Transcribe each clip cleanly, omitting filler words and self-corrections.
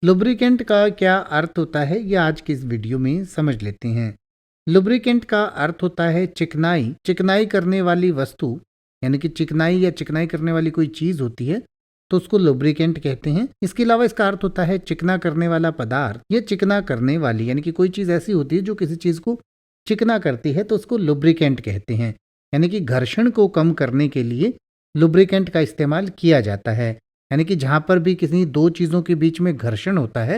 Lubricant का क्या अर्थ होता है ये आज की इस वीडियो में समझ लेते हैं। लुब्रिकेंट का अर्थ होता है चिकनाई, चिकनाई करने वाली वस्तु, यानी कि चिकनाई या चिकनाई करने वाली कोई चीज होती है तो उसको लुब्रिकेंट कहते हैं। इसके अलावा इसका अर्थ होता है चिकना करने वाला पदार्थ या चिकना करने वाली, यानी कि कोई चीज ऐसी होती है जो किसी चीज को चिकना करती है तो उसको लुब्रिकेंट कहते हैं। यानी कि घर्षण को कम करने के लिए लुब्रिकेंट का इस्तेमाल किया जाता है। यानी कि जहां पर भी किसी दो चीजों के बीच में घर्षण होता है,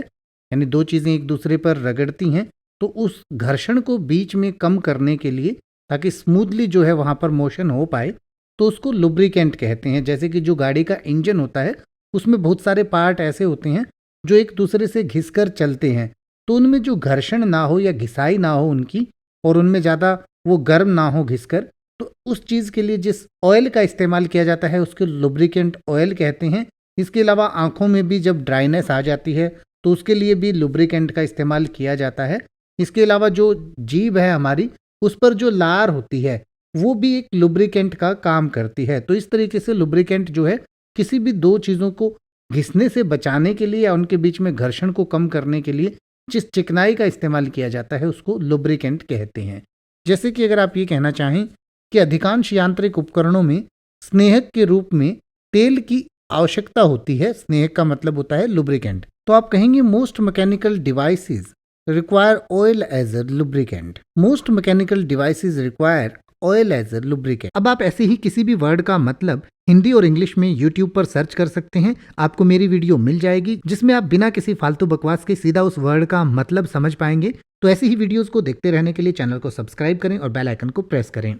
यानी दो चीजें एक दूसरे पर रगड़ती हैं, तो उस घर्षण को बीच में कम करने के लिए, ताकि स्मूथली जो है वहां पर मोशन हो पाए, तो उसको लुब्रिकेंट कहते हैं। जैसे कि जो गाड़ी का इंजन होता है उसमें बहुत सारे पार्ट ऐसे होते हैं जो एक दूसरे से घिसकर चलते हैं, तो उनमें जो घर्षण ना हो या घिसाई ना हो उनकी, और उनमें ज़्यादा वो गर्म ना हो घिसकर, तो उस चीज़ के लिए जिस ऑयल का इस्तेमाल किया जाता है उसको लुब्रिकेंट ऑयल कहते हैं। इसके अलावा आंखों में भी जब ड्राइनेस आ जाती है तो उसके लिए भी लुब्रिकेंट का इस्तेमाल किया जाता है। इसके अलावा जो जीभ है हमारी, उस पर जो लार होती है वो भी एक लुब्रिकेंट का काम करती है। तो इस तरीके से लुब्रिकेंट जो है किसी भी दो चीज़ों को घिसने से बचाने के लिए या उनके बीच में घर्षण को कम करने के लिए जिस चिकनाई का इस्तेमाल किया जाता है उसको लुब्रिकेंट कहते हैं। जैसे कि अगर आप ये कहना चाहें कि अधिकांश यांत्रिक उपकरणों में स्नेहक के रूप में तेल की आवश्यकता होती है, स्नेहक का मतलब होता है लुब्रिकेंट, तो आप कहेंगे most mechanical devices require oil as a lubricant. Most mechanical devices require oil as a lubricant. अब आप ऐसे ही किसी भी वर्ड का मतलब हिंदी और इंग्लिश में YouTube पर सर्च कर सकते हैं, आपको मेरी वीडियो मिल जाएगी जिसमें आप बिना किसी फालतू बकवास के सीधा उस वर्ड का मतलब समझ पाएंगे। तो ऐसी ही वीडियोस को देखते रहने के लिए चैनल को सब्सक्राइब करें और बेल आइकन को प्रेस करें।